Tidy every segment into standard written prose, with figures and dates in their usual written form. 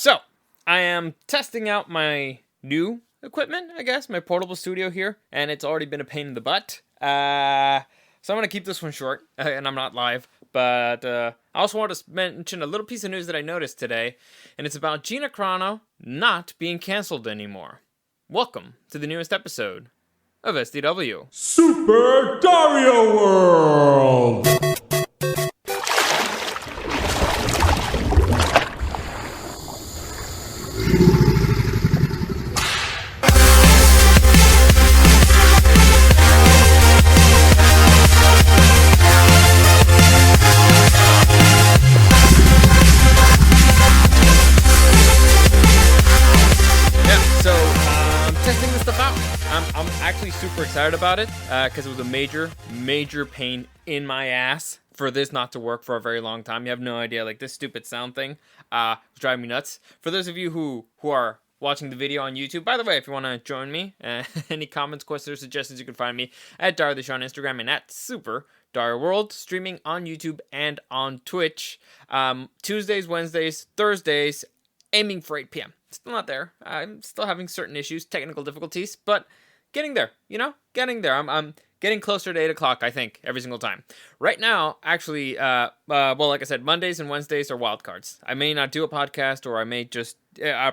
So, I am testing out my new equipment, I guess, my portable studio here, and it's already been a pain in the butt. So I'm going to keep this one short, and I'm not live, but I also want to mention a little piece of news that I noticed today, and it's about Gina Carano not being canceled anymore. Welcome to the newest episode of SDW. Super Dario World! Testing this stuff out. I'm actually super excited about it because it was a major pain in my ass for this not to work for a very long time. You have no idea. Like, this stupid sound thing was driving me nuts. For those of you who are watching the video on YouTube, by the way, if you want to join me, any comments, questions, or suggestions, you can find me at Dario the Show on Instagram and at Super Dario World, streaming on YouTube and on Twitch. Tuesdays, Wednesdays, Thursdays, aiming for 8 p.m. Still not there. I'm still having certain issues, technical difficulties, but getting there, getting there. I'm getting closer to 8 o'clock, I think, every single time. Right now, actually, well, like I said, Mondays and Wednesdays are wild cards. I may not do a podcast, or I may just, I'll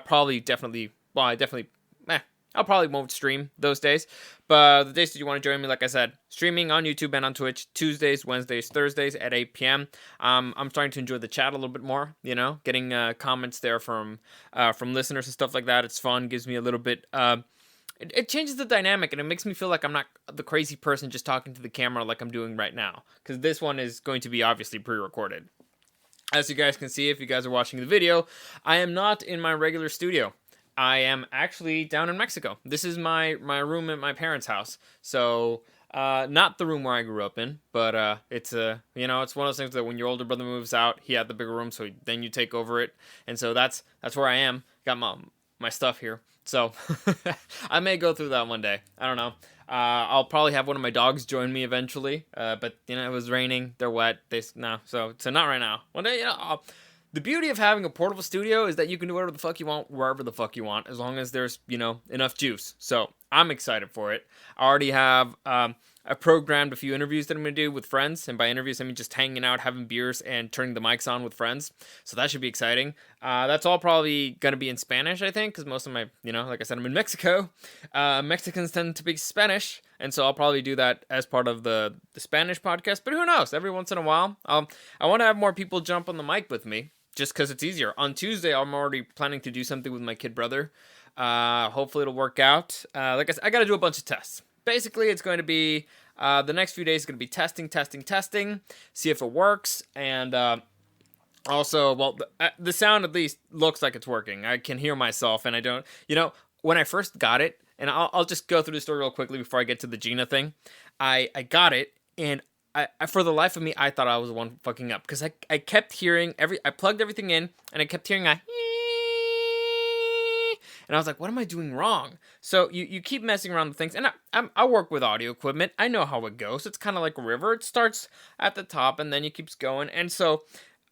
probably won't stream those days. But the days that you want to join me, like I said, streaming on YouTube and on Twitch, Tuesdays, Wednesdays, Thursdays at 8 p.m. I'm starting to enjoy the chat a little bit more, getting comments there from listeners and stuff like that. It's fun, gives me a little bit, it changes the dynamic, and it makes me feel like I'm not the crazy person just talking to the camera like I'm doing right now. Because this one is going to be obviously pre-recorded. As you guys can see, if you guys are watching the video, I am not in my regular studio. I am actually down in Mexico. This is my room at my parents' house. So, not the room where I grew up in, but it's it's one of those things that when your older brother moves out, he had the bigger room, so then you take over it. And so that's where I am. Got my stuff here. So, I may go through that one day. I don't know. I'll probably have one of my dogs join me eventually. But it was raining. They're wet. So not right now. One day, the beauty of having a portable studio is that you can do whatever the fuck you want, wherever the fuck you want, as long as there's, enough juice. So I'm excited for it. I already have I programmed a few interviews that I'm going to do with friends. And by interviews, I mean just hanging out, having beers, and turning the mics on with friends. So that should be exciting. That's all probably going to be in Spanish, I think, because most of my, like I said, I'm in Mexico. Mexicans tend to speak Spanish. And so I'll probably do that as part of the Spanish podcast. But who knows? Every once in a while. I want to have more people jump on the mic with me, just because it's easier. On Tuesday, I'm already planning to do something with my kid brother. Hopefully it'll work out. Like I said, I got to do a bunch of tests. Basically, it's going to be, the next few days is going to be testing, see if it works. And also, well, the sound at least looks like it's working. I can hear myself, and I don't, when I first got it, and I'll just go through the story real quickly before I get to the Gina thing. I got it, and I for the life of me, I thought I was the one fucking up, because I kept hearing I plugged everything in, and I kept hearing and I was like, what am I doing wrong? So you keep messing around with things, and I work with audio equipment. I know how it goes. It's kind of like a river. It starts at the top, and then it keeps going. And so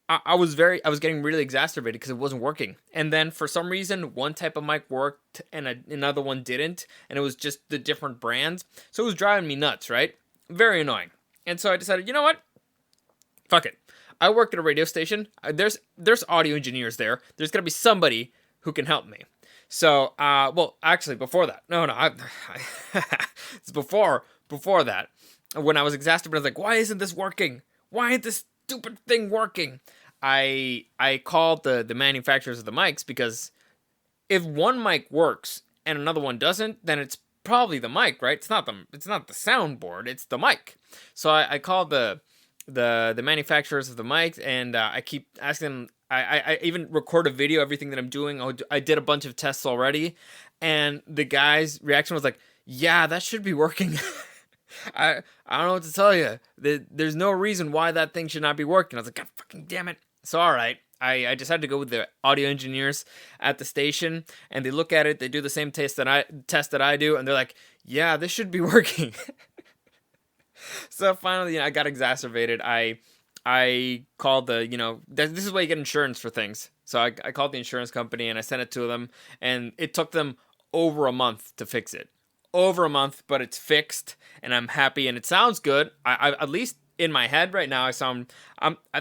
I was getting really exacerbated because it wasn't working. And then for some reason, one type of mic worked, and another one didn't, and it was just the different brands. So it was driving me nuts, right? Very annoying. And so I decided, you know what? Fuck it. I work at a radio station. There's audio engineers there. There's got to be somebody who can help me. So, well, actually, before that. No, it's before that. When I was exacerbated, I was like, why isn't this working? Why isn't this stupid thing working? I called the manufacturers of the mics, because if one mic works and another one doesn't, then it's probably the mic, right? It's not the soundboard, it's the mic. So I called the manufacturers of the mics, and I keep asking them. I even record a video, everything that I'm doing. I did a bunch of tests already, and the guy's reaction was like, yeah, that should be working. I don't know what to tell you. There's no reason why that thing should not be working. I was like, God fucking damn it. So all right, I decided to go with the audio engineers at the station, and they look at it, they do the same test that I do, and they're like, yeah, this should be working. So finally, I got exacerbated. I called this is why you get insurance for things. So I called the insurance company and I sent it to them, and it took them over a month to fix it. Over a month, but it's fixed, and I'm happy, and it sounds good. I at least in my head right now, I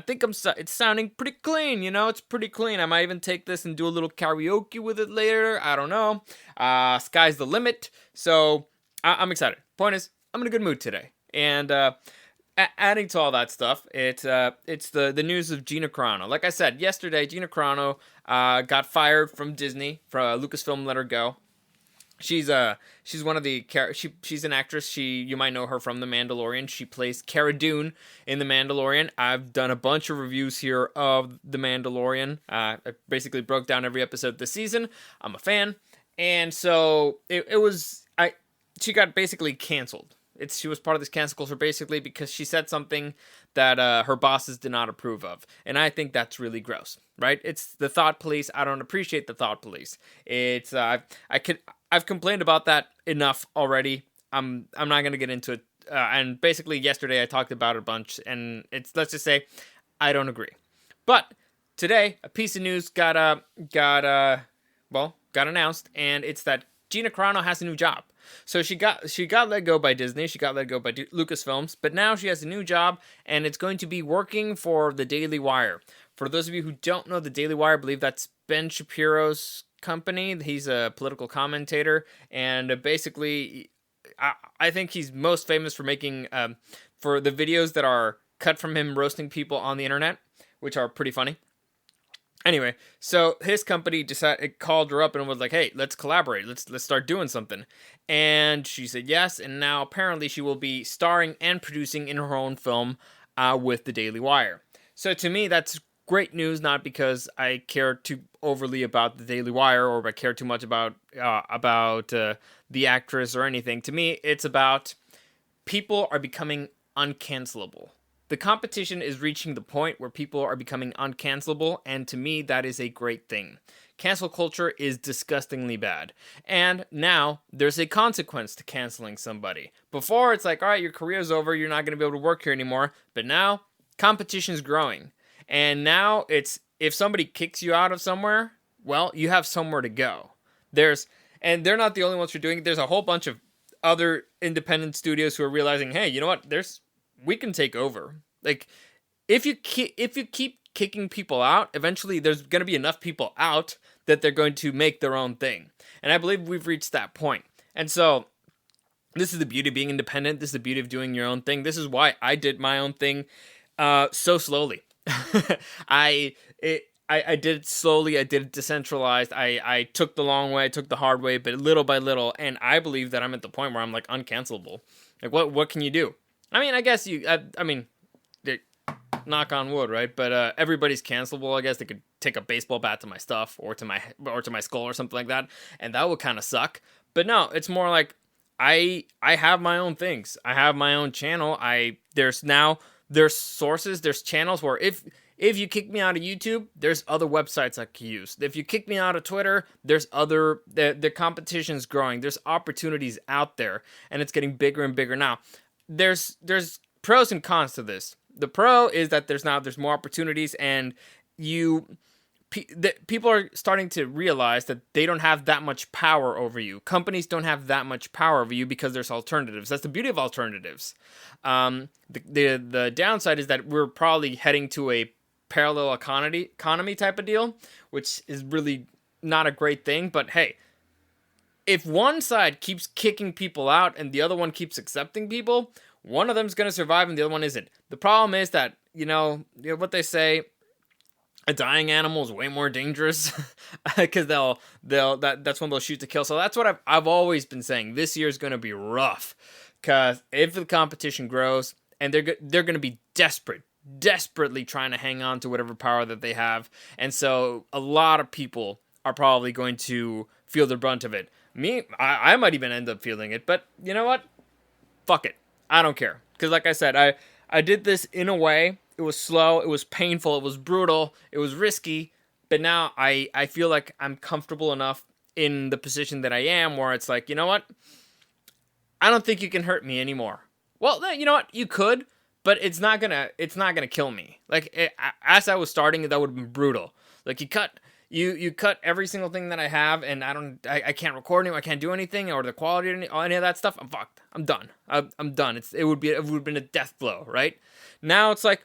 think it's sounding pretty clean. It's pretty clean. I might even take this and do a little karaoke with it later. I don't know. Sky's the limit. So I'm excited. Point is, I'm in a good mood today, and adding to all that stuff, it's the news of Gina Carano. Like I said yesterday, Gina Carano got fired from Disney. Lucasfilm let her go. She's one of the she's an actress. You might know her from The Mandalorian. She plays Cara Dune in The Mandalorian. I've done a bunch of reviews here of The Mandalorian. I basically broke down every episode this season. I'm a fan, and so she got basically canceled. She was part of this cancel culture basically because she said something that her bosses did not approve of, and I think that's really gross. Right? It's the thought police. I don't appreciate the thought police. It's I've complained about that enough already. I'm not gonna get into it. And basically yesterday I talked about it a bunch, and let's just say I don't agree. But today a piece of news got announced, and it's that Gina Carano has a new job. So she got let go by Disney. She got let go by Lucasfilms, but now she has a new job, and it's going to be working for the Daily Wire. For those of you who don't know the Daily Wire, I believe that's Ben Shapiro's company. He's a political commentator, and basically, I think he's most famous for making for the videos that are cut from him roasting people on the internet, which are pretty funny. Anyway, so his company called her up and was like, "Hey, let's collaborate. Let's start doing something." And she said yes. And now apparently she will be starring and producing in her own film with the Daily Wire. So to me, that's great news. Not because I care too overly about the Daily Wire or I care too much about the actress or anything. To me, it's about people are becoming uncancelable. The competition is reaching the point where people are becoming uncancelable, and to me, that is a great thing. Cancel culture is disgustingly bad, and now there's a consequence to canceling somebody. Before, it's like, all right, your career's over, you're not going to be able to work here anymore, but now, competition's growing, and now it's, if somebody kicks you out of somewhere, well, you have somewhere to go. And they're not the only ones who are doing it. There's a whole bunch of other independent studios who are realizing, hey, you know what, we can take over. Like, if you keep kicking people out, eventually there's going to be enough people out that they're going to make their own thing. And I believe we've reached that point. And so this is the beauty of being independent. This is the beauty of doing your own thing. This is why I did my own thing so slowly. I did it slowly. I did it decentralized. I took the long way. I took the hard way, but little by little. And I believe that I'm at the point where I'm like uncancelable. Like, what can you do? I mean, I guess knock on wood, right? But everybody's cancelable. I guess they could take a baseball bat to my stuff or to my skull or something like that, and that would kind of suck. But no, it's more like I have my own things. I have my own channel. There's sources, there's channels where if you kick me out of YouTube, there's other websites I can use. If you kick me out of Twitter, there's the competition's growing. There's opportunities out there, and it's getting bigger and bigger now. There's pros and cons to this. The pro is that there's more opportunities, and people are starting to realize that they don't have that much power over you. Companies don't have that much power over you because there's alternatives. That's the beauty of alternatives. The downside is that we're probably heading to a parallel economy type of deal, which is really not a great thing. But hey, if one side keeps kicking people out and the other one keeps accepting people, one of them's going to survive and the other one isn't. The problem is that, you know what they say, a dying animal is way more dangerous because that's when they'll shoot to kill. So that's what I've always been saying. This year is going to be rough because if the competition grows and they're going to be desperately trying to hang on to whatever power that they have. And so a lot of people are probably going to feel the brunt of it. I might even end up feeling it, but you know what? Fuck it. I don't care. Because like I said, I did this in a way. It was slow. It was painful. It was brutal. It was risky. But now I feel like I'm comfortable enough in the position that I am where it's like, you know what? I don't think you can hurt me anymore. Well, you know what? You could, but it's not gonna kill me. Like, as I was starting, that would have been brutal. Like you cut every single thing that I have, and I can't record anymore. I can't do anything, or the quality or any of that stuff. I'm fucked. I'm done. I'm done. It would have been a death blow, right? Now it's like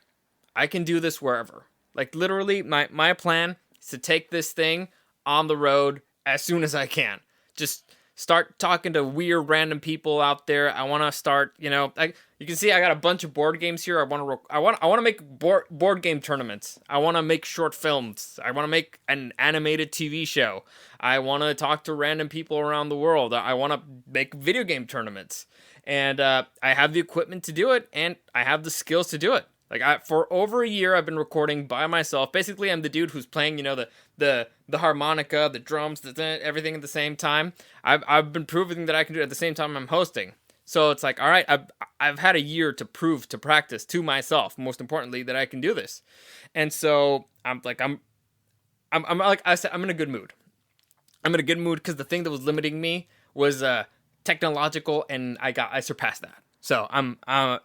I can do this wherever. Like literally, my plan is to take this thing on the road as soon as I can. Just start talking to weird random people out there. I want to start, you can see I got a bunch of board games here. I want to make board game tournaments. I want to make short films. I want to make an animated TV show. I want to talk to random people around the world. I want to make video game tournaments. And I have the equipment to do it, and I have the skills to do it. Like for over a year, I've been recording by myself. Basically, I'm the dude who's playing, the harmonica, the drums, everything at the same time. I've been proving that I can do it at the same time I'm hosting. So it's like, all right, I've had a year to practice to myself, most importantly, that I can do this. And so I'm like I said, I'm in a good mood. I'm in a good mood because the thing that was limiting me was technological, and I surpassed that. So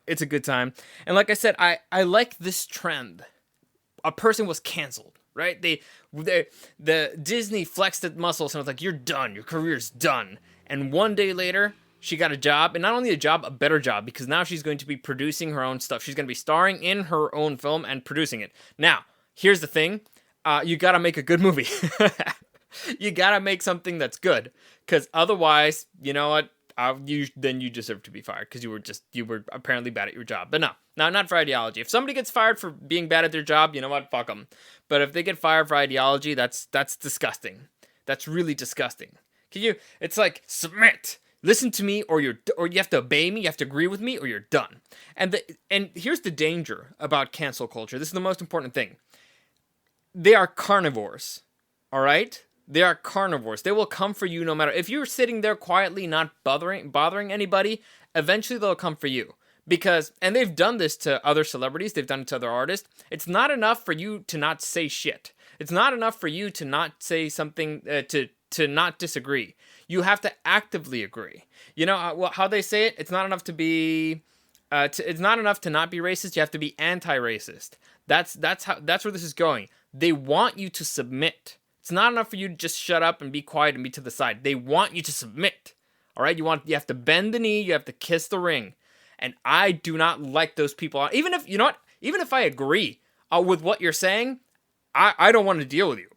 it's a good time. And like I said, I like this trend. A person was canceled, right? The Disney flexed its muscles and was like, you're done. Your career's done. And one day later, she got a job, and not only a job, a better job, because now she's going to be producing her own stuff. She's going to be starring in her own film and producing it. Now, here's the thing. You got to make a good movie. You got to make something that's good, because otherwise, you know what? Then you deserve to be fired because you were apparently bad at your job. But no, not for ideology. If somebody gets fired for being bad at their job, you know what? Fuck them. But if they get fired for ideology, that's disgusting. That's really disgusting. It's like, submit, listen to me, or you have to obey me. You have to agree with me, or you're done. And here's the danger about cancel culture. This is the most important thing. They are carnivores. All right. They are carnivores. They will come for you no matter. If you're sitting there quietly, not bothering anybody, eventually they'll come for you. And they've done this to other celebrities. They've done it to other artists. It's not enough for you to not say shit. It's not enough for you to not say something, to not disagree. You have to actively agree. You know how they say it? It's not enough to be... it's not enough to not be racist. You have to be anti-racist. That's where this is going. They want you to submit. It's not enough for you to just shut up and be quiet and be to the side. They want you to submit. All right? You have to bend the knee. You have to kiss the ring. And I do not like those people. Even if I agree with what you're saying, I don't want to deal with you.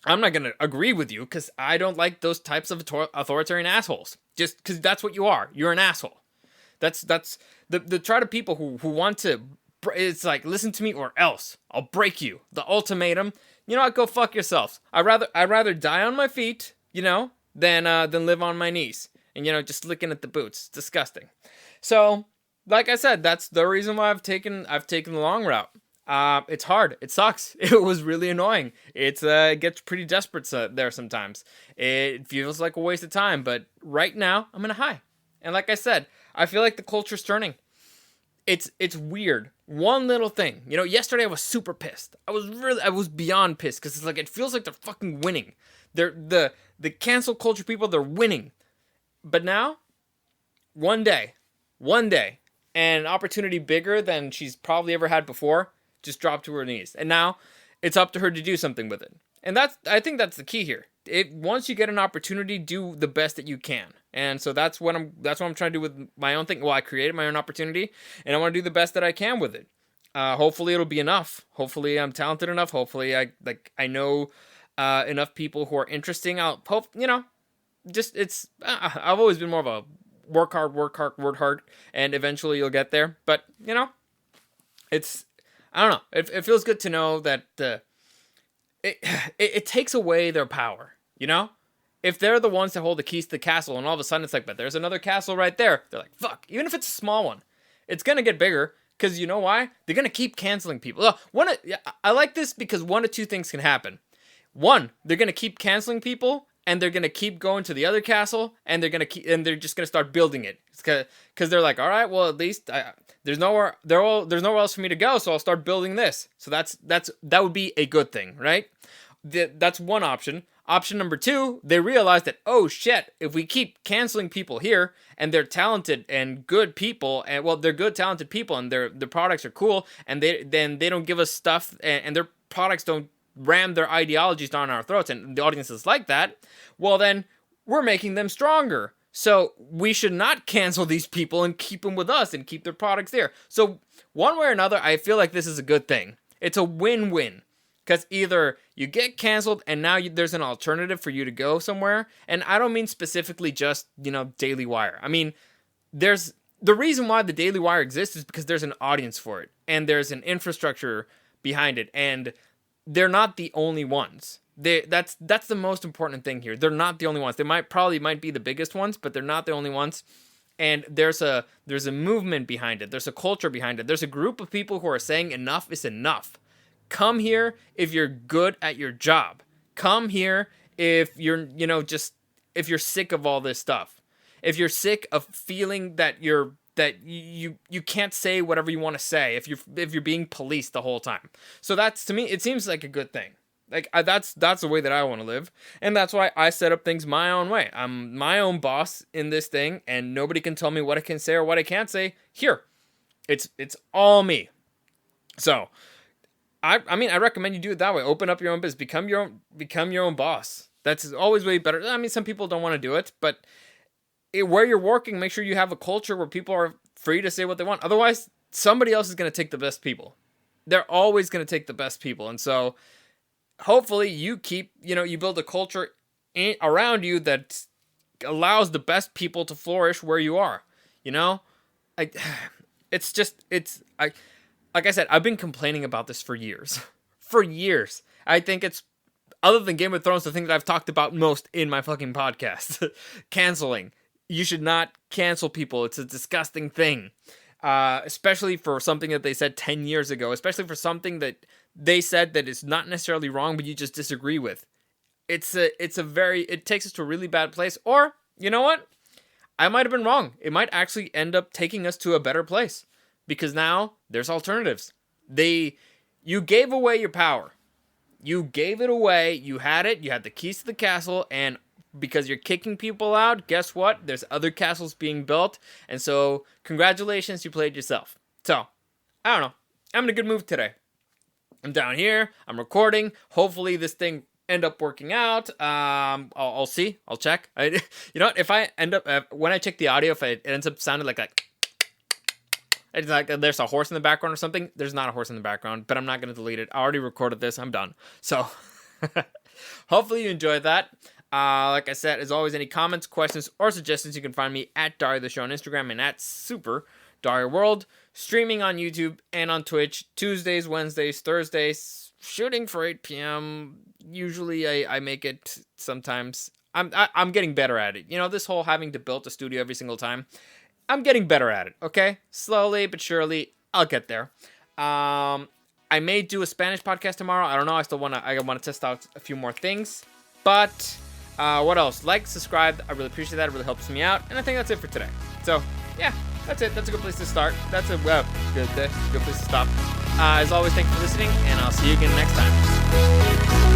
I'm not going to agree with you because I don't like those types of authoritarian assholes. Just because that's what you are. You're an asshole. That's the try to people who want to. It's like, listen to me or else I'll break you. The ultimatum. You know what? Go fuck yourselves. I'd rather die on my feet, than live on my knees and just looking at the boots. It's disgusting. So, like I said, that's the reason why I've taken the long route. It's hard. It sucks. It was really annoying. It gets pretty desperate there sometimes. It feels like a waste of time, but right now I'm in a high. And like I said, I feel like the culture's turning. It's weird. One little thing. Yesterday I was super pissed. I was beyond pissed because it's like, it feels like they're fucking winning. They're the cancel culture people, they're winning. But now, one day, and an opportunity bigger than she's probably ever had before just dropped to her knees. And now it's up to her to do something with it. And I think that's the key here. Once you get an opportunity, do the best that you can. And so that's what I'm trying to do with my own thing. Well, I created my own opportunity, and I want to do the best that I can with it. Hopefully it'll be enough. Hopefully I'm talented enough. Hopefully I know enough people who are interesting. I've always been more of a work hard, and eventually you'll get there. But it's, I don't know. It feels good to know that it takes away their power, If they're the ones that hold the keys to the castle, and all of a sudden it's like, but there's another castle right there. They're like, fuck. Even if it's a small one, it's going to get bigger, because you know why? They're going to keep canceling people. I like this because one of two things can happen. One, they're going to keep canceling people, and they're going to keep going to the other castle, and they're just going to start building it. Because they're like, all right, well, at least there's nowhere else for me to go, so I'll start building this. So that would be a good thing, right? That's one option. Option number two, they realize that, oh shit, if we keep canceling people here, and they're talented and good people, and they're good, talented people, and their products are cool, and they don't give us stuff, and their products don't ram their ideologies down our throats and the audience is like that, well then we're making them stronger. So we should not cancel these people and keep them with us and keep their products there. So one way or another, I feel like this is a good thing. It's a win-win. Because either you get canceled and now there's an alternative for you to go somewhere. And I don't mean specifically just, Daily Wire. I mean, there's the reason why the Daily Wire exists is because there's an audience for it. And there's an infrastructure behind it. And they're not the only ones. That's the most important thing here. They're not the only ones. They might be the biggest ones, but they're not the only ones. And there's a movement behind it. There's a culture behind it. There's a group of people who are saying enough is enough. Come here if you're good at your job. Come here if you're, if you're sick of all this stuff. If you're sick of feeling that you can't say whatever you want to say, if you're being policed the whole time. So that's, to me, it seems like a good thing. Like that's the way that I want to live, and that's why I set up things my own way. I'm my own boss in this thing, and nobody can tell me what I can say or what I can't say. Here, it's all me. So, I recommend you do it that way. Open up your own business, become your own boss. That's always way better. I mean, some people don't want to do it, but where you're working, make sure you have a culture where people are free to say what they want. Otherwise, somebody else is going to take the best people. They're always going to take the best people, and so. Hopefully you you build a culture around you that allows the best people to flourish where you are, like I said, I've been complaining about this for years, I think it's, other than Game of Thrones, the thing that I've talked about most in my fucking podcast. Canceling. You should not cancel people. It's a disgusting thing. Especially for something that they said 10 years ago, especially for something that they said that is not necessarily wrong, but you just disagree with. It takes us to a really bad place. Or, you know what? I might have been wrong. It might actually end up taking us to a better place, because now there's alternatives. You gave away your power. You gave it away. You had it. You had the keys to the castle, and because you're kicking people out, guess what? There's other castles being built. And so, congratulations, you played yourself. So, I don't know. I'm in a good mood today. I'm down here. I'm recording. Hopefully, this thing end up working out. I'll see. I'll check. You know what? If I end up, when I check the audio, if it ends up sounding like it's like there's a horse in the background or something. There's not a horse in the background, but I'm not going to delete it. I already recorded this. I'm done. So, hopefully you enjoyed that. Like I said, as always, any comments, questions, or suggestions, you can find me at Dario the Show on Instagram and at Super Dario World. Streaming on YouTube and on Twitch Tuesdays, Wednesdays, Thursdays. Shooting for 8 p.m. Usually I make it sometimes. I'm getting better at it. This whole having to build a studio every single time. I'm getting better at it. Okay, slowly but surely, I'll get there. I may do a Spanish podcast tomorrow. I don't know. I want to test out a few more things, but. What else? Like, subscribe. I really appreciate that. It really helps me out. And I think that's it for today. So, yeah, that's it. That's a good place to start. That's a good place to stop. As always, thank you for listening, and I'll see you again next time.